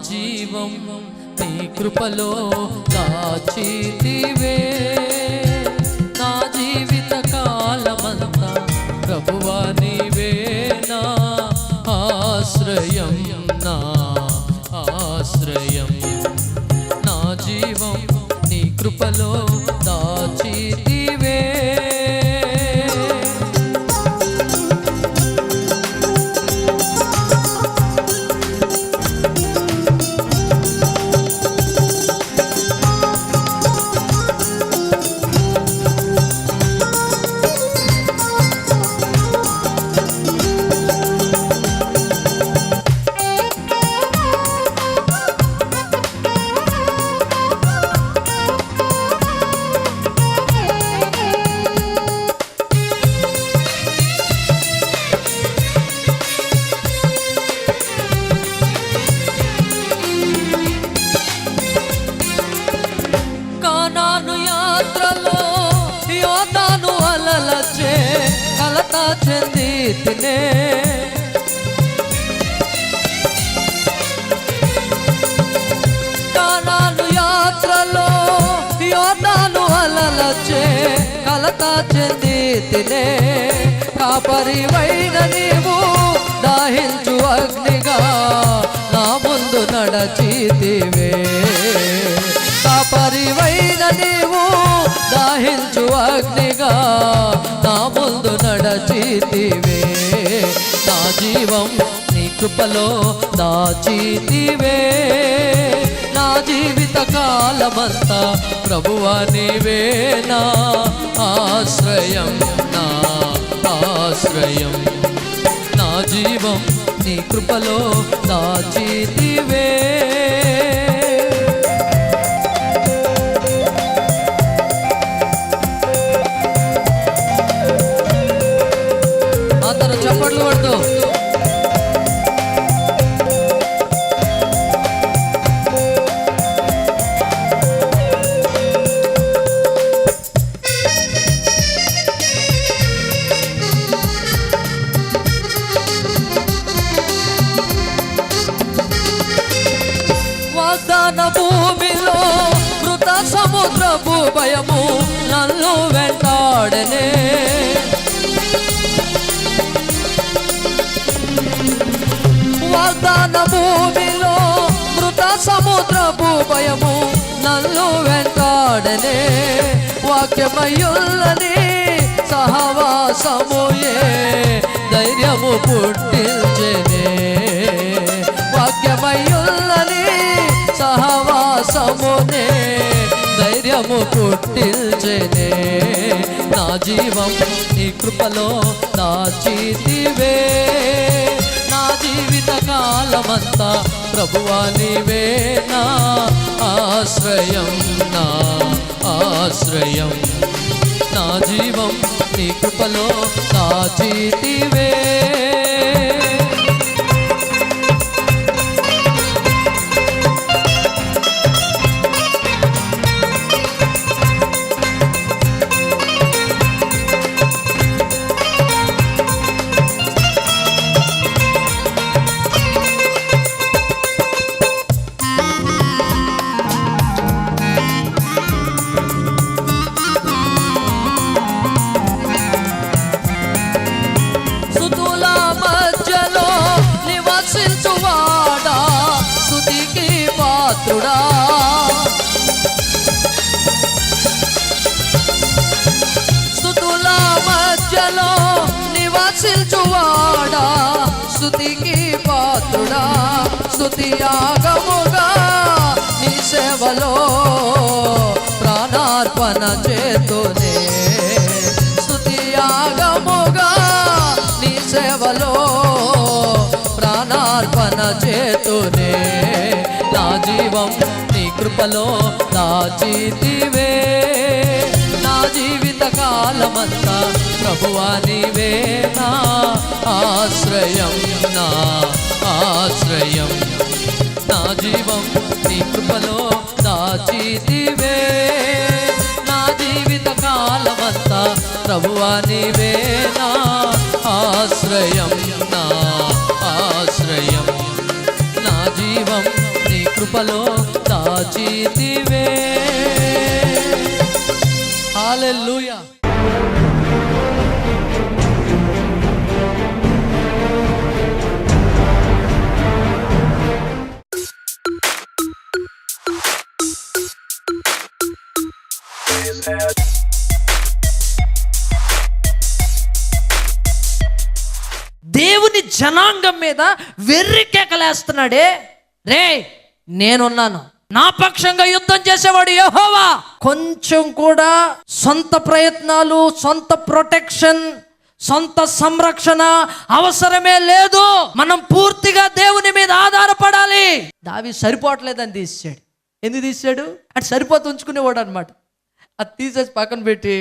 జీవం నీ కృపలో దాచితివే నా జీవిత కాలమంతా ప్రభువా నీవే నా ఆశ్రయం నా ఆశ్రయం నా జీవం నీ కృపలో దాచితివే కలత చెందితినే కానాను యాత్రలో యోర్దాను అలలచే కలత చెందితినే కాపరివైన నీవు దాహించు అగ్నిగా నా ముందు నడచితివే కాపరివైన నీవు దాహించు అగ్నిగా నా ముందు నడచితివే నా జీవం నీ కృపలో దాచితివే నా జీవిత కాలమంతా ప్రభువా నీవే నా ఆశ్రయం నా ఆశ్రయం నా జీవం నీ కృపలో దాచితివే చప్పట్లు పడుతూ వాగ్దాన భూమిలో మృత సముద్రపు భయము నన్ను వెంటాడనే వాగ్దాన భూమిలో మృత సముద్రపు భయము నన్ను వెంటాడనే వాక్యమయుల్లని సహవాసముయే ధైర్యము పుట్టించెనే వాక్యమయుల్లని సహవాసమునే ధైర్యము పుట్టించెనే నా జీవం నీ కృపలో దాచితివే నా జీవిత కాలమంతా ప్రభువా నీవే నా ఆశ్రయం నా ఆశ్రయం నా జీవం నీ కృపలో దాచితివే సుతుల పాత్రుడా, స్తుతుల మధ్యలో నివసించువాడా, స్తుతికి పాత్రుడా, స్తుతియాగముగా నీ సేవలో ప్రాణార్పణ చేతునే, స్తుతియాగముగా నీ సేవలో ప్రాణార్పణ చేతునే, నా జీవం నీ కృపలో దాచితివే, నా జీవిత కాలమంతా ప్రభువా నీవే నా ఆశ్రయం, నా ఆశ్రయం, నా జీవం నీ కృపలో దాచితివే, నా జీవిత కాలమంతా ప్రభువా నీవే నా ఆశ్రయం, నా ఆశ్రయం, నా జీవం నీ కృపలో దాచితివే. హల్లెలూయా. దేవుని జనాంగం మీద వెర్రి కేకలేస్తున్నాడే, రే నేనున్నాను, నా పక్షంగా యుద్ధం చేసేవాడు యెహోవా. కొంచెం కూడా సొంత ప్రయత్నాలు, సొంత ప్రొటెక్షన్, సొంత సంరక్షణ అవసరమే లేదు. మనం పూర్తిగా దేవుని మీద ఆధారపడాలి. దావీదు సరిపోవట్లేదని తీసాడు. ఎందుకు తీసాడు? అటు సరిపోతూ ఉంచుకునేవాడు అనమాట. అది తీసేసి పక్కన పెట్టి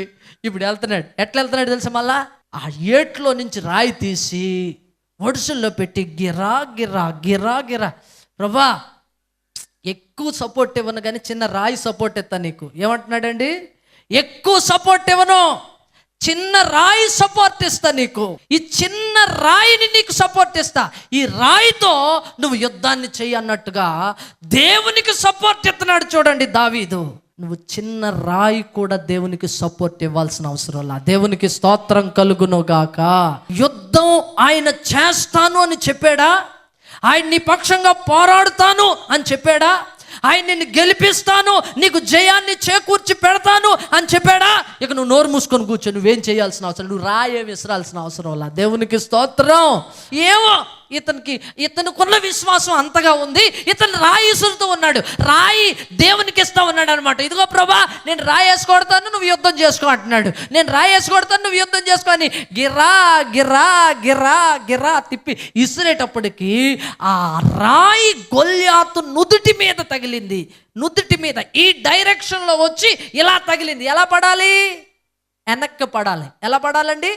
ఇప్పుడు వెళ్తున్నాడు. ఎట్లా వెళ్తున్నాడు తెలుసా? మళ్ళా ఆ ఏట్లో నుంచి రాయి తీసి ఒడిసెల్లో పెట్టి గిరా గిరా గిరా గిరా, ప్రభా ఎక్కువ సపోర్ట్ ఇవ్వను కానీ చిన్న రాయి సపోర్ట్ ఇస్తా నీకు. ఏమంటున్నాడండి? ఎక్కువ సపోర్ట్ ఇవ్వను, చిన్న రాయి సపోర్ట్ ఇస్తా నీకు. ఈ చిన్న రాయిని నీకు సపోర్ట్ ఇస్తా, ఈ రాయితో నువ్వు యుద్ధాన్ని చెయ్యి అన్నట్టుగా దేవునికి సపోర్ట్ ఇస్తున్నాడు. చూడండి దావీదు, నువ్వు చిన్న రాయి కూడా దేవునికి సపోర్ట్ ఇవ్వాల్సిన అవసరం లా. దేవునికి స్తోత్రం కలుగును గాక. యుద్ధం ఆయన చేస్తాను అని చెప్పాడా? ఆయన నీ పక్షంగా పోరాడుతాను అని చెప్పాడా? ఆయన నిన్ను గెలిపిస్తాను, నీకు జయాన్ని చేకూర్చి పెడతాను అని చెప్పాడా? ఇక నువ్వు నోరు మూసుకొని కూర్చో, నువ్వేం చేయాల్సిన అవసరం, నువ్వు రాయి విసరాల్సిన అవసరం లా. దేవునికి స్తోత్రం. ఏమో ఇతనుకున్న విశ్వాసం అంతగా ఉంది, ఇతను రాయి విసురుతూ ఉన్నాడు, రాయి దేవునికి ఇస్తా ఉన్నాడు అనమాట. ఇదిగో ప్రభా నేను రాయి వేసుకొడతాను, నువ్వు యుద్ధం చేసుకో అంటున్నాడు. నేను రాయి వేసుకొడతాను, నువ్వు యుద్ధం చేసుకో అని గిరా గిరా గిరా గిరా తిప్పి ఇసిరేటప్పటికి ఆ రాయి గొల్యాతు నుదుటి మీద తగిలింది. నుదుటి మీద ఈ డైరెక్షన్లో వచ్చి ఇలా తగిలింది. ఎలా పడాలి? వెనక్కి పడాలి. ఎలా పడాలండి?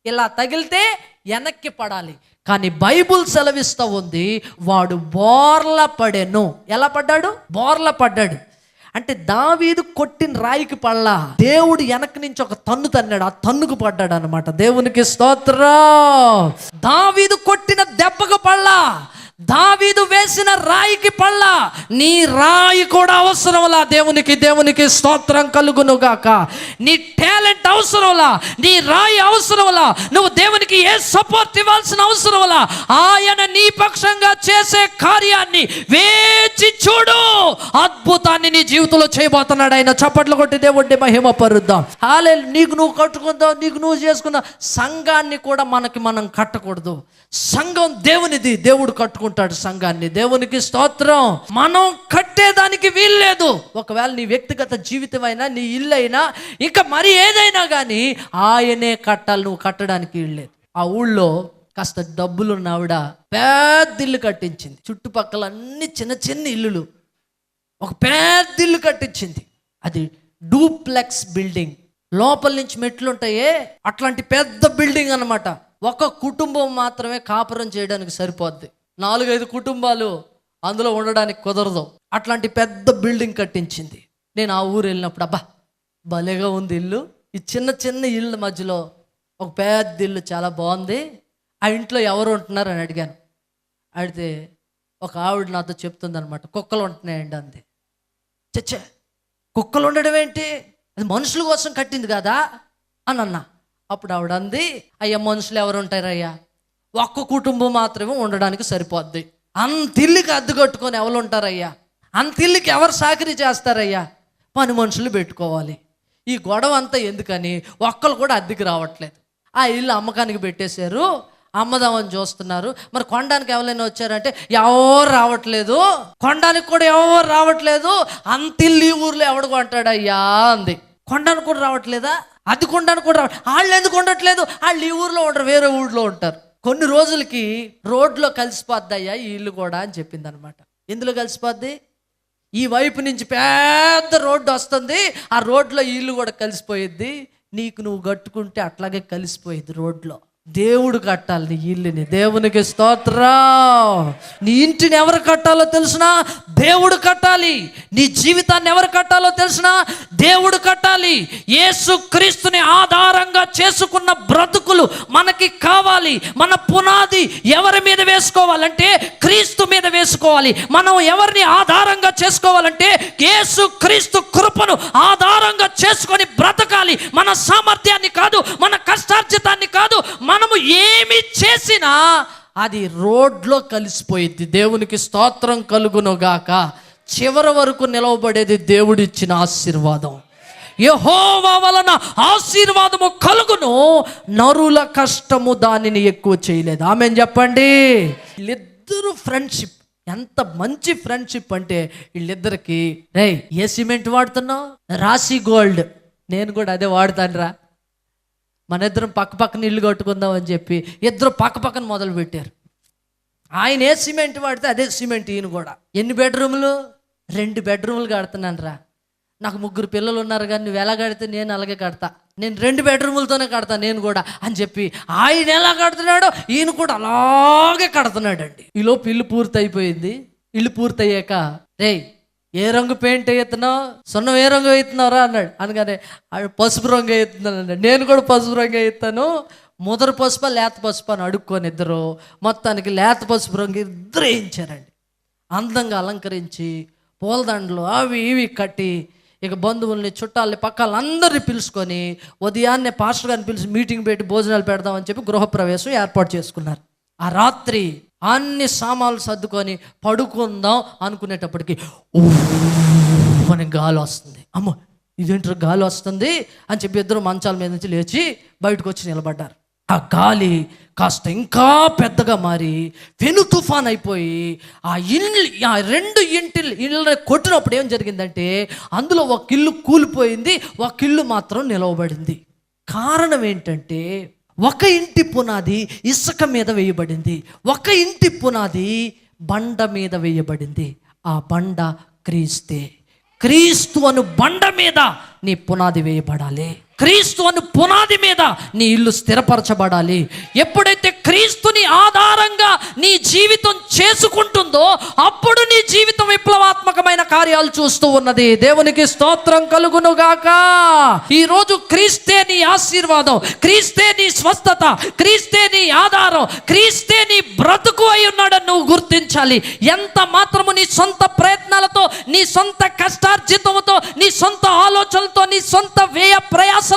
ఇలా తగిలితే వెనక్కి పడాలి. కానీ బైబుల్ సెలవిస్తూ ఉంది, వాడు బోర్ల పడెను. ఎలా పడ్డాడు? బోర్ల పడ్డాడు. అంటే దావీదు కొట్టిన రాయికి పడలా, దేవుడు వెనక నుంచి ఒక తన్ను తన్నాడు, ఆ తన్నుకు పడ్డాడు అనమాట. దేవునికి స్తోత్రం. దావీదు కొట్టిన దెబ్బకు పడలా, దావీదు వేసిన రాయికి పడలా. నీ రాయి కూడా అవసరంలా. దేవునికి స్తోత్రం కలుగును గాక. నీ టాలెంట్ అవసరంలా, నీ రాయి అవసరంలా. నువ్వు దేవునికి ఏ సపోర్ట్ ఇవ్వాల్సిన అవసరంలా. ఆయన నీ పక్షంగా చేసే కార్యాన్ని వేచి చూడు. అద్భుతాన్ని నీ జీవితంలో చేయబోతున్నాడు ఆయన. చప్పట్లు కొట్టి దేవుడిని మహిమ పరుద్దాం. హల్లెలూయా. నీకు నువ్వు కట్టుకుందాం, నీకు నువ్వు చేసుకున్న సంఘాన్ని కూడా మనం కట్టకూడదు. సంఘం దేవునిది, దేవుడు కట్టుకుంటాడు సంఘాన్ని. దేవునికి స్తోత్రం. మనం కట్టేదానికి వీల్లేదు. ఒకవేళ నీ వ్యక్తిగత జీవితం అయినా, నీ ఇల్లు అయినా, ఇంకా మరి ఏదైనా కానీ ఆయనే కట్టాలి, నువ్వు కట్టడానికి వీల్లేదు. ఆ ఊళ్ళో కాస్త డబ్బులున్న ఆవిడ పెద్ద ఇల్లు కట్టించింది. చుట్టుపక్కల అన్ని చిన్న చిన్న ఇల్లులు, ఒక పెద్ద ఇల్లు కట్టించింది. అది డూప్లెక్స్ బిల్డింగ్. లోపల నుంచి మెట్లు ఉంటాయే, అట్లాంటి పెద్ద బిల్డింగ్ అన్నమాట. ఒక కుటుంబం మాత్రమే కాపురం చేయడానికి సరిపోద్ది. 4-5 కుటుంబాలు అందులో ఉండడానికి కుదరదు. అట్లాంటి పెద్ద బిల్డింగ్ కట్టించింది. నేను ఆ ఊరు వెళ్ళినప్పుడు అబ్బా భలేగా ఉంది ఇల్లు. ఈ చిన్న చిన్న ఇళ్ళ మధ్యలో ఒక పెద్ద ఇల్లు చాలా బాగుంది. ఆ ఇంట్లో ఎవరు ఉంటున్నారు అని అడిగాను. అడిగితే ఒక ఆవిడ నాతో చెప్తుంది అనమాట, కుక్కలు ఉంటున్నాయండి అంది. చచ్చే, కుక్కలు ఉండడం ఏంటి? అది మనుషుల కోసం కట్టింది కదా అని అన్నా. అప్పుడు ఆవిడ అంది, అయ్యా మనుషులు ఎవరు ఉంటారయ్యా, ఒక్క కుటుంబం మాత్రమే ఉండడానికి సరిపోద్ది. అంత ఇల్లుకి అద్దె కట్టుకొని ఎవరు ఉంటారయ్యా అంత ఇల్లుకి ఎవరు సాకిరీ చేస్తారయ్యా? పని మనుషులు పెట్టుకోవాలి. ఈ గొడవ అంతా ఎందుకని ఒక్కరు కూడా అద్దెకి రావట్లేదు. ఆ ఇల్లు అమ్మకానికి పెట్టేశారు, అమ్మదామని చూస్తున్నారు. మరి కొనడానికి ఎవరైనా వచ్చారంటే ఎవరు రావట్లేదు, కొనడానికి కూడా ఎవరు రావట్లేదు. అంత ఇల్లు ఈ ఊర్లో ఎవడు కొంటాడయ్యా అంది. కొనడానికి కూడా రావట్లేదా? అది కొనడానికి కూడా వాళ్ళు ఎందుకు ఉండట్లేదు? వాళ్ళు ఈ ఊర్లో ఉంటారు, వేరే ఊళ్ళో ఉంటారు. కొన్ని రోజులకి రోడ్లో కలిసిపోద్దయ్యా ఈ ఇల్లు కూడా అని చెప్పింది అనమాట. ఎందులో కలిసిపోద్ది? ఈ వైపు నుంచి పెద్ద రోడ్డు వస్తుంది, ఆ రోడ్లో ఈ ఇల్లు కూడా కలిసిపోయిద్ది. నీకు నువ్వు కట్టుకుంటే అట్లాగే కలిసిపోయిద్ది రోడ్లో. దేవుడు కట్టాలి నీ ఇల్లుని. దేవునికి స్తోత్రం. నీ ఇంటిని ఎవరు కట్టాలో తెలుసునా? దేవుడు కట్టాలి. నీ జీవితాన్ని ఎవరు కట్టాలో తెలుసునా? దేవుడు కట్టాలి. యేసు క్రీస్తుని ఆధారంగా చేసుకున్న బ్రతుకులు మనకి కావాలి. మన పునాది ఎవరి మీద వేసుకోవాలంటే క్రీస్తు మీద వేసుకోవాలి. మనం ఎవరిని ఆధారంగా చేసుకోవాలంటే యేసు క్రీస్తు కృపను ఆధారంగా చేసుకొని బ్రతకాలి. మన సామర్థ్యాన్ని కాదు, మన కష్టార్జితాన్ని కాదు. మనము ఏమి చేసినా అది రోడ్లో కలిసిపోయింది. దేవునికి స్తోత్రం కలుగునుగాక. చివరి వరకు నిలవబడేది దేవుడిచ్చిన ఆశీర్వాదం. యెహోవా వలన ఆశీర్వాదము కలుగును, నరుల కష్టము దానిని ఎక్కువ చేయలేదు. ఆమేన్ చెప్పండి. వీళ్ళిద్దరూ ఫ్రెండ్షిప్ ఎంత మంచి ఫ్రెండ్షిప్ అంటే, వీళ్ళిద్దరికి రేయ్ ఏ సిమెంట్ వాడుతున్నావు? రాశి గోల్డ్. నేను కూడా అదే వాడుతాను రా, మన ఇద్దరం పక్క పక్కన ఇల్లు కట్టుకుందాం అని చెప్పి ఇద్దరు పక్క పక్కన మొదలు పెట్టారు. ఆయన ఏ సిమెంట్ వాడితే అదే సిమెంట్ ఈయన కూడా. ఎన్ని బెడ్రూములు? 2 బెడ్రూములు కడుతున్నాను రా. నాకు 3 పిల్లలు ఉన్నారు, కానీ నువ్వు ఎలా కడితే నేను అలాగే కడతా. నేను 2 బెడ్రూములతోనే కడతా నేను కూడా అని చెప్పి ఆయన ఎలా కడుతున్నాడో ఈయన కూడా అలాగే కడుతున్నాడండి. ఈలోపు ఇల్లు పూర్తి అయిపోయింది. ఇల్లు పూర్తయ్యాక రేయ్ ఏ రంగు పెయింట్ వేస్తున్నావు? సున్నం ఏ రంగు వేస్తున్నావురా అన్నాడు. అనగానే పసుపు రంగు వేస్తున్నాను అన్నాడు. నేను కూడా పసుపు రంగు వేస్తాను. ముదర పసుపు లేత పసుపు అని అడుక్కొని ఇద్దరు మొత్తానికి లేత పసుపు రంగు ఇద్దరు వేయించారండి. అందంగా అలంకరించి పూలదండలు అవి ఇవి కట్టి ఇక బంధువుల్ని చుట్టాలని పక్కల అందరినీ పిలుచుకొని ఉదయాన్నే పాస్టర్ గారిని పిలిచి మీటింగ్ పెట్టి భోజనాలు పెడదామని చెప్పి గృహప్రవేశం ఏర్పాటు చేసుకున్నారు. ఆ రాత్రి అన్ని సామాన్లు సర్దుకొని పడుకుందాం అనుకునేటప్పటికి అని గాలి వస్తుంది. అమ్మో ఇదేంటో గాలి వస్తుంది అని చెప్పి ఇద్దరు మంచాల మీద నుంచి లేచి బయటకు వచ్చి నిలబడ్డారు. ఆ గాలి కాస్త ఇంకా పెద్దగా మారి పెను తుఫాన్ అయిపోయి ఆ 2 ఇళ్ళని కొట్టినప్పుడు ఏం జరిగిందంటే అందులో ఒక ఇల్లు కూలిపోయింది, ఒక ఇల్లు మాత్రం నిలవబడింది. కారణం ఏంటంటే ఒక ఇంటి పునాది ఇసుక మీద వేయబడింది, ఒక ఇంటి పునాది బండ మీద వేయబడింది. ఆ బండ క్రీస్తే. క్రీస్తు అను బండ మీద నీ పునాది వేయబడాలి. క్రీస్తు అను పునాది మీద నీ ఇల్లు స్థిరపరచబడాలి. ఎప్పుడైతే క్రీస్తుని ఆధారంగా నీ జీవితం చేసుకుంటుందో అప్పుడు నీ జీవితం విప్లవాత్మకమైన కార్యాలు చూస్తూ ఉన్నది. దేవునికి స్తోత్రం కలుగునుగాక. ఈరోజు క్రీస్తే నీ ఆశీర్వాదం, క్రీస్తే నీ స్వస్థత, క్రీస్తే నీ ఆధారం, క్రీస్తే నీ బ్రతుకు అయి ఉన్నాడని నువ్వు గుర్తించాలి. ఎంత మాత్రము నీ సొంత ప్రయత్నాలతో, నీ సొంత కష్టార్జితంతో, నీ సొంత ఆలోచనలతో, నీ సొంత వ్యయ ప్రయాసలతో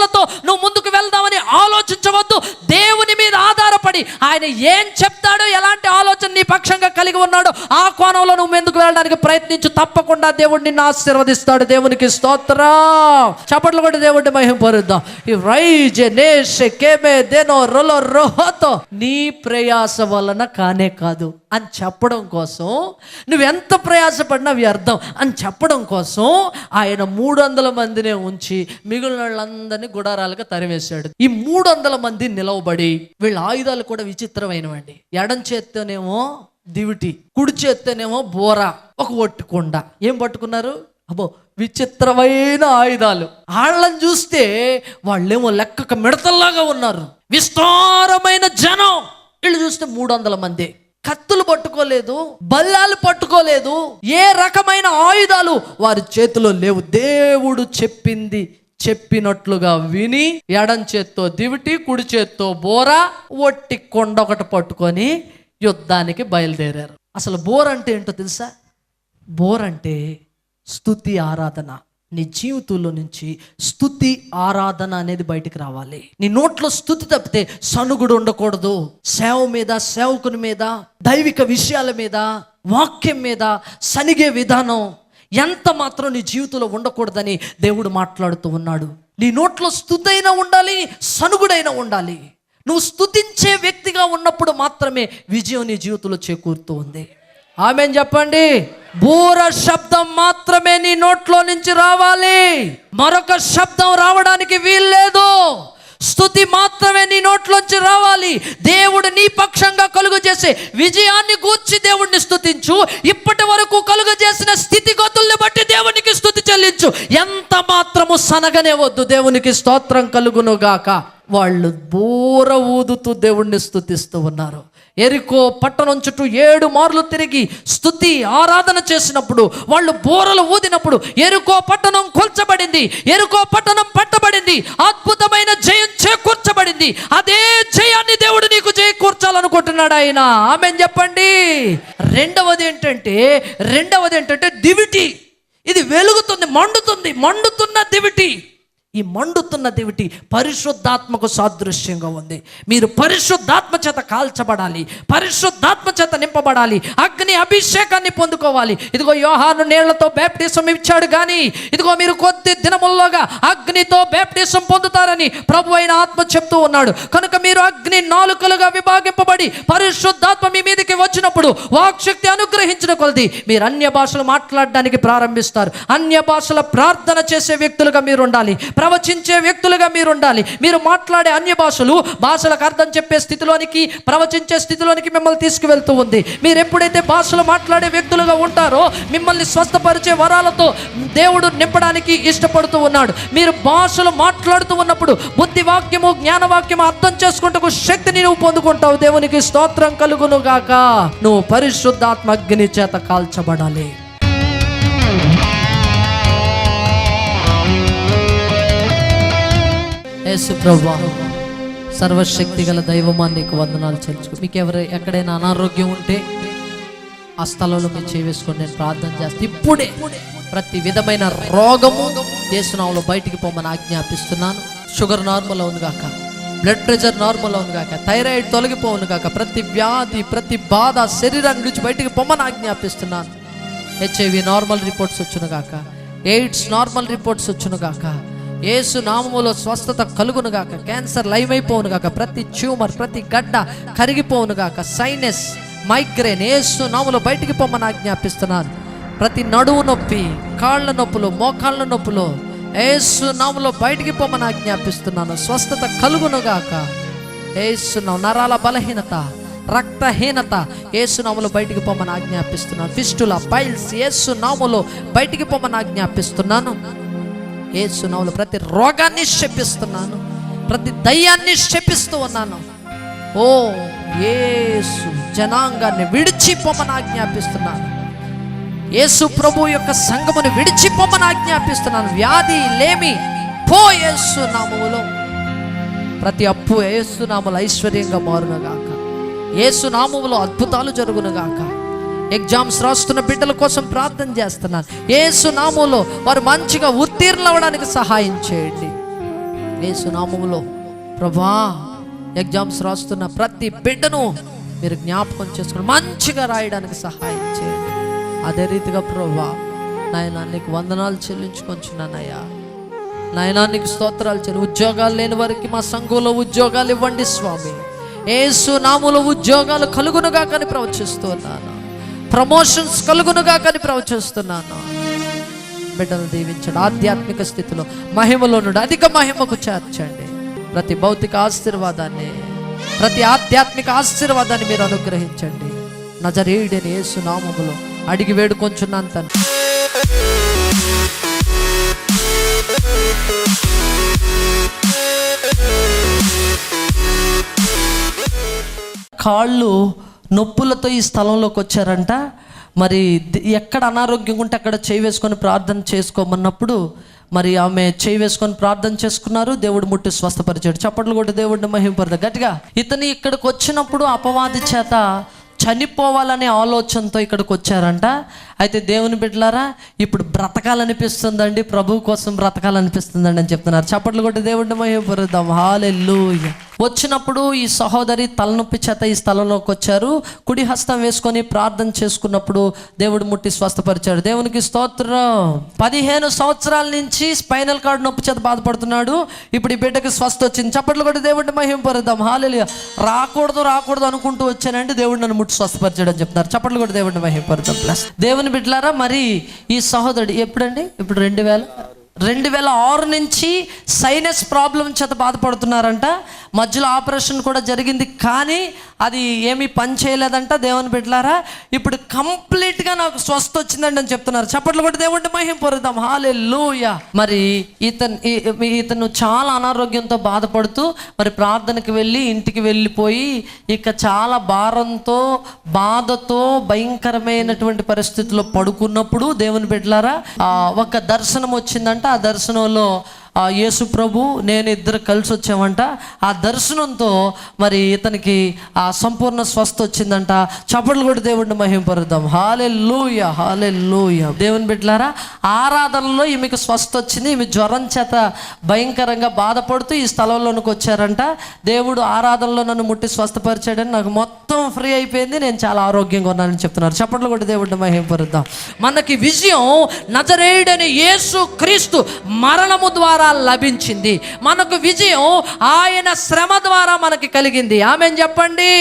నువ్వు ముందుకు వెళ్దామని ఆలోచించవద్దు. దేవుని మీద ఆధారపడి ఆయన ఏం చెప్తాడో, ఎలాంటి ఆలోచన నీ పక్షంగా కలిగి ఉన్నాడో ఆ కోణంలో నువ్వు ముందుకు వెళ్ళడానికి ప్రయత్నించు. తప్పకుండా దేవుడు నిన్ను ఆశీర్వదిస్తాడు. దేవునికి స్తోత్రం. చప్పట్లు కొట్టి దేవుడిని మహిమపరుద్దాం. నీ ప్రయాస వలన కానే కాదు అని చెప్పడం కోసం, నువ్వెంత ప్రయాసపడినా వ్యర్థం అని చెప్పడం కోసం ఆయన 300 మందినే ఉంచి మిగిలిన వాళ్ళందరినీ గుడారాలుగా తరివేశాడు. ఈ 300 మంది నిలవబడి వీళ్ళ ఆయుధాలు కూడా విచిత్రమైనవండి. ఎడం చేత్తోనేమో దివిటి, కుడి చేత్తోనేమో బోర, ఒక ఒట్టుకొండ. ఏం పట్టుకున్నారు? అబ్బో విచిత్రమైన ఆయుధాలు. వాళ్ళని చూస్తే వాళ్ళేమో లెక్కక మిడతల్లాగా ఉన్నారు. విస్తారమైన జనం. వీళ్ళు చూస్తే 300 మంది. కత్తులు పట్టుకోలేదు, బల్లాలు పట్టుకోలేదు, ఏ రకమైన ఆయుధాలు వారి చేతిలో లేవు. దేవుడు చెప్పింది చెప్పినట్లుగా విని ఎడం చేత్తో దివిటి, కుడి చేత్తో బోర, ఒట్టి కొండ ఒకటి పట్టుకొని యుద్ధానికి బయలుదేరారు. అసలు బోర్ అంటే ఏంటో తెలుసా? బోర్ అంటే స్తుతి ఆరాధన. నీ జీవితంలో నుంచి స్తుతి ఆరాధన అనేది బయటికి రావాలి. నీ నోట్లో స్తుతి తప్పితే సనుగుడు ఉండకూడదు. సేవ మీద, సేవకుని మీద, దైవిక విషయాల మీద, వాక్యం మీద సనిగే విధానం, ఎంత మాత్రం నీ జీవితంలో ఉండకూడదని దేవుడు మాట్లాడుతూ ఉన్నాడు. నీ నోట్లో స్తుతైనా ఉండాలి, సనుగుడైనా ఉండాలి. నువ్వు స్తుతించే వ్యక్తిగా ఉన్నప్పుడు మాత్రమే విజయం నీ జీవితంలో చేకూరుతూ ఉంది. ఆమేన్ చెప్పండి. బూర శబ్దం మాత్రమే నీ నోట్లో నుంచి రావాలి, మరొక శబ్దం రావడానికి వీల్లేదు. స్తుతి మాత్రమే నీ నోట్లోంచి రావాలి. దేవుడు నీ పక్షంగా కలుగు చేసే విజయాన్ని గూర్చి దేవుడిని స్తుతించు. ఇప్పటి వరకు కలుగు చేసిన స్థితిగతుల్ని బట్టి దేవునికి స్తుతి చెల్లించు. ఎంత మాత్రము సనగనే వద్దు. దేవునికి స్తోత్రం కలుగును గాక. వాళ్ళు బూర ఊదుతూ దేవుణ్ణి స్తుతిస్తూ ఉన్నారు. ఎరికో పట్టణం చుట్టూ 7 మార్లు తిరిగి స్తుతి ఆరాధన చేసినప్పుడు, వాళ్ళు బూరలు ఊదినప్పుడు ఎరికో పట్టణం కూల్చబడింది, ఎరికో పట్టణం పట్టబడింది, అద్భుతమైన జయం చేకూర్చబడింది. అదే జయాన్ని దేవుడు నీకు చేకూర్చాలనుకుంటున్నాడు ఆయన. ఆమేన్ చెప్పండి. రెండవది ఏంటంటే దివిటి. ఇది వెలుగుతుంది, మండుతున్న దివిటి. ఈ మండుతున్న దివిటి పరిశుద్ధాత్మకు సాదృశ్యంగా ఉంది. మీరు పరిశుద్ధాత్మ చేత కాల్చబడాలి, పరిశుద్ధాత్మ చేత నింపబడాలి, అగ్ని అభిషేకాన్ని పొందుకోవాలి. ఇదిగో యోహాను నీళ్లతో బ్యాప్టిజం ఇచ్చాడు, కానీ ఇదిగో మీరు కొద్ది దినముల్లోగా అగ్నితో బ్యాప్టిజం పొందుతారని ప్రభు అయిన ఆత్మ చెప్తూ ఉన్నాడు. కనుక మీరు అగ్ని నాలుకలుగా విభాగింపబడి పరిశుద్ధాత్మ మీ మీదకి వచ్చినప్పుడు వాక్శక్తి అనుగ్రహించిన కొలది మీరు అన్య భాషలు మాట్లాడడానికి ప్రారంభిస్తారు. అన్య భాషల ప్రార్థన చేసే వ్యక్తులుగా మీరు ఉండాలి, ప్రవచించే వ్యక్తులుగా మీరు ఉండాలి. మీరు మాట్లాడే అన్య భాషలకు అర్థం చెప్పే స్థితిలోనికి, ప్రవచించే స్థితిలోనికి మిమ్మల్ని తీసుకువెళ్తూ ఉంది. మీరు ఎప్పుడైతే భాషలు మాట్లాడే వ్యక్తులుగా ఉంటారో మిమ్మల్ని స్వస్థపరిచే వరాలతో దేవుడు నింపడానికి ఇష్టపడుతూ ఉన్నాడు. మీరు భాషలు మాట్లాడుతూ ఉన్నప్పుడు బుద్ధి వాక్యము, జ్ఞానవాక్యము అర్థం చేసుకుంటూ శక్తిని నువ్వు పొందుకుంటావు. దేవునికి స్తోత్రం కలుగును గాక. నువ్వు పరిశుద్ధాత్మ అగ్ని చేత కాల్చబడాలి. యేసు ప్రభువా, సర్వశక్తి గల దైవమా, నీకు వందనాలు చెల్లించుకో. మీకు ఎక్కడైనా అనారోగ్యం ఉంటే ఆ స్థలంలో మీరు చేవేసుకొని నేను ప్రార్థన చేస్తే ఇప్పుడే ప్రతి విధమైన రోగము యేసు నామములో బయటికి పోమని ఆజ్ఞాపిస్తున్నాను. షుగర్ నార్మల్ అవును గాక, బ్లడ్ ప్రెషర్ నార్మల్ అవును గాక, థైరాయిడ్ తొలగిపోవును గాక, ప్రతి వ్యాధి, ప్రతి బాధ శరీరాన్ని నుంచి బయటికి పొమ్మని ఆజ్ఞాపిస్తున్నాను. HIV నార్మల్ రిపోర్ట్స్ వచ్చును గాక, ఎయిడ్స్ నార్మల్ రిపోర్ట్స్ వచ్చును గాక, యేసు నామములో స్వస్థత కలుగును గాక, క్యాన్సర్ లైవ్ అయిపోవును గాక, ప్రతి ట్యూమర్, ప్రతి గడ్డ కరిగిపోవును గాక, సైనస్, మైగ్రేన్ యేసు నామములో బయటికి పొమ్మని ఆజ్ఞాపిస్తున్నాను. ప్రతి నడువు నొప్పి, కాళ్ళ నొప్పులు, మోకాళ్ళ నొప్పులు యేసు నామములో బయటికి పొమ్మని ఆజ్ఞాపిస్తున్నాను. స్వస్థత కలుగును గాక. యేసు నామములో నరాల బలహీనత, రక్తహీనత యేసు నామములో బయటికి పొమ్మని ఆజ్ఞాపిస్తున్నాను. ఫిస్టులా, పైల్స్ యేసు నామములో బయటికి పొమ్మని ఆజ్ఞాపిస్తున్నాను. యేసు నామములో ప్రతి రోగాన్ని శపిస్తున్నాను, ప్రతి దయ్యాన్ని శపిస్తూ ఉన్నాను. ఓ యేసు జనాంగాన్ని విడిచిపోమని ఆజ్ఞాపిస్తున్నాను. యేసు ప్రభు యొక్క సంఘమును విడిచిపోమని ఆజ్ఞాపిస్తున్నాను. వ్యాధి లేమి పో యేసు నామములో. ప్రతి అప్పు యేసు నామములో ఐశ్వర్యంగా మారునుగాక. యేసు నామములో అద్భుతాలు జరుగునుగాక. ఎగ్జామ్స్ రాస్తున్న బిడ్డల కోసం ప్రార్థన చేస్తున్నాను. యేసు నామములో వారు మంచిగా ఉత్తీర్ణులు అవ్వడానికి సహాయం చేయండి. యేసు నామములో ప్రభువా, ఎగ్జామ్స్ రాస్తున్న ప్రతి బిడ్డను మీరు జ్ఞాపకం చేసుకుని మంచిగా రాయడానికి సహాయం చేయండి. అదే రీతిగా ప్రభువా, నాయనా నీకు వందనాలు చెల్లించుకొంచున్నానయ్యా. నాయనా నీకు స్తోత్రాలు చెల్లి. ఉద్యోగాలు లేని వారికి మా సంఘంలో ఉద్యోగాలు ఇవ్వండి స్వామి. యేసు నామములో ఉద్యోగాలు కలుగునుగా కానీ ప్రవచిస్తున్నాను. ప్రమోషన్స్ కలుగునుగా కానీ ప్రవచిస్తున్నాను. బిడ్డలు దీవించండి. ఆధ్యాత్మిక స్థితిలో మహిమలో నుండి అధిక మహిమకు చేర్చండి. ప్రతి భౌతిక ఆశీర్వాదాన్ని, ప్రతి ఆధ్యాత్మిక ఆశీర్వాదాన్ని మీరు అనుగ్రహించండి. నజరేయుడైన యేసు నామములో అడిగి వేడుకొంచున్నాను తండ్రి. కాళ్ళు నొప్పులతో ఈ స్థలంలోకి వచ్చారంట. మరి ఎక్కడ అనారోగ్యం ఉంటే అక్కడ చేయి వేసుకొని ప్రార్థన చేసుకోమన్నప్పుడు మరి ఆమె చేయి వేసుకొని ప్రార్థన చేసుకున్నారు. దేవుడు ముట్టి స్వస్థపరిచాడు. చప్పట్లు కొట్టి దేవుడిని మహిమపడతారు గట్టిగా. ఇతని ఇక్కడికి వచ్చినప్పుడు అపవాది చేత చనిపోవాలనే ఆలోచనతో ఇక్కడికి వచ్చారంట. అయితే దేవుని బిడ్డలారా, ఇప్పుడు బ్రతకాలనిపిస్తుందండి, ప్రభు కోసం బ్రతకాలనిపిస్తుందండి అని చెప్తున్నారు. చప్పట్లు కొట్టి దేవుడిని మహిమపడదాం. హల్లెలూయా. వచ్చినప్పుడు ఈ సహోదరి తలనొప్పి చేత ఈ స్థలంలోకి వచ్చారు. కుడి హస్తం వేసుకొని ప్రార్థన చేసుకున్నప్పుడు దేవుడు ముట్టి స్వస్థపరిచాడు. దేవునికి స్తోత్రం. 15 సంవత్సరాల నుంచి స్పైనల్ కార్డ్ నొప్పి చేత బాధపడుతున్నాడు. ఇప్పుడు ఈ బిడ్డకి స్వస్థ వచ్చింది. చప్పట్లు కొట్టి దేవుడిని మహింపరుద్దాం. హల్లెలూయా. రాకూడదు అనుకుంటూ వచ్చానండి, దేవుడు నన్ను ముట్టి స్వస్థపరిచాడు అని చెప్తున్నారు. చప్పట్లు కొట్టి దేవుడిని మహింపరుద్దాం. ప్లస్ దేవుని బిడ్డలారా, మరి ఈ సహోదరుడు ఎప్పుడండి, ఇప్పుడు 2006 నుంచి సైనస్ ప్రాబ్లం చేత బాధపడుతున్నారంట. మధ్యలో ఆపరేషన్ కూడా జరిగింది, కానీ అది ఏమీ పని చేయలేదంట. దేవుని బిడ్డలారా, ఇప్పుడు కంప్లీట్గా నాకు స్వస్థ వచ్చిందండి అని చెప్తున్నారు. చప్పట్లు కొట్టి దేవుడిని మహిమ పొందుదాం. హల్లెలూయా. మరి ఇతను చాలా అనారోగ్యంతో బాధపడుతూ మరి ప్రార్థనకి వెళ్ళి ఇంటికి వెళ్ళిపోయి ఇక చాలా భారంతో బాధతో భయంకరమైనటువంటి పరిస్థితుల్లో పడుకున్నప్పుడు దేవుని బిడ్డలారా ఒక దర్శనం వచ్చిందంట. ఆ దర్శనంలో యేసు ప్రభు నేను ఇద్దరు కలిసి వచ్చామంట. ఆ దర్శనంతో మరి ఇతనికి ఆ సంపూర్ణ స్వస్థ వచ్చిందంట. చప్పట్లు కొట్టి దేవుడిని మహింపరుద్దాం. హల్లెలూయా, హల్లెలూయా. దేవుని బిడ్డలారా, ఆరాధనలో ఈమెకు స్వస్థ వచ్చింది. ఈమె జ్వరం చేత భయంకరంగా బాధపడుతూ ఈ స్థలంలోనికి వచ్చారంట. దేవుడు ఆరాధనలో నన్ను ముట్టి స్వస్థపరిచాడని నాకు మొత్తం ఫ్రీ అయిపోయింది, నేను చాలా ఆరోగ్యంగా ఉన్నానని చెప్తున్నారు. చప్పట్లు కొట్టి దేవుడిని మహింపరుద్దాం. మనకి విజయం నజరేయుడైన యేసు క్రీస్తు మరణము ద్వారా లభించింది. మనకు విజయం ఆయన శ్రమ ద్వారా మనకి కలిగింది. ఆమేన్ చెప్పండి.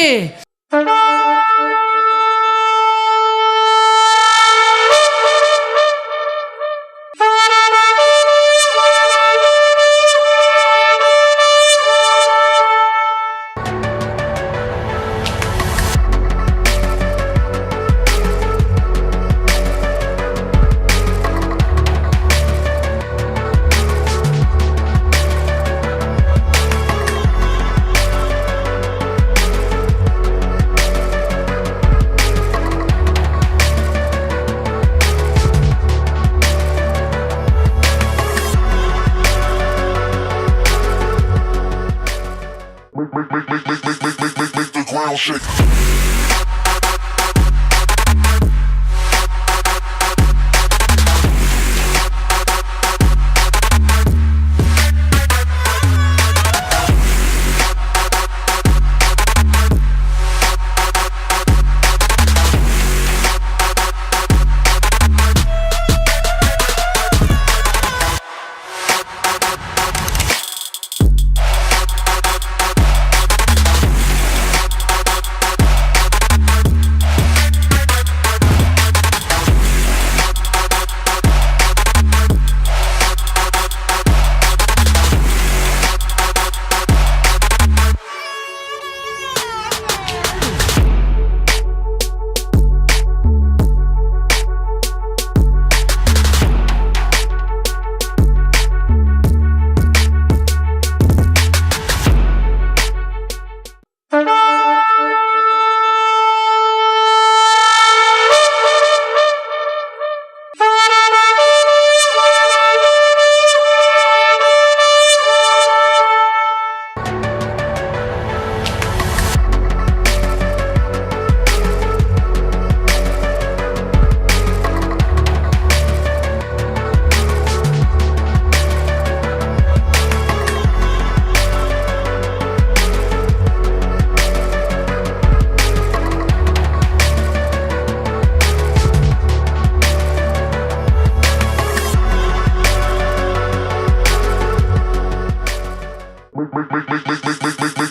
Make the ground shake.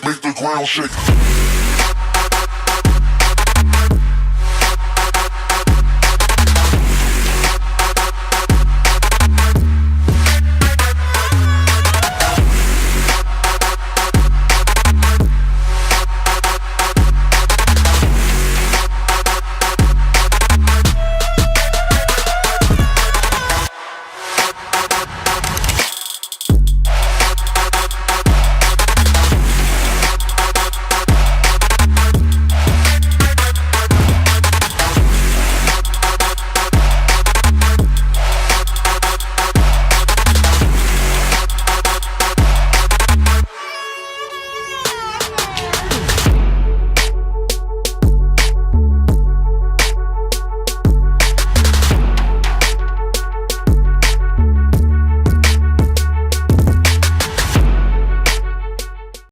Make the ground shake.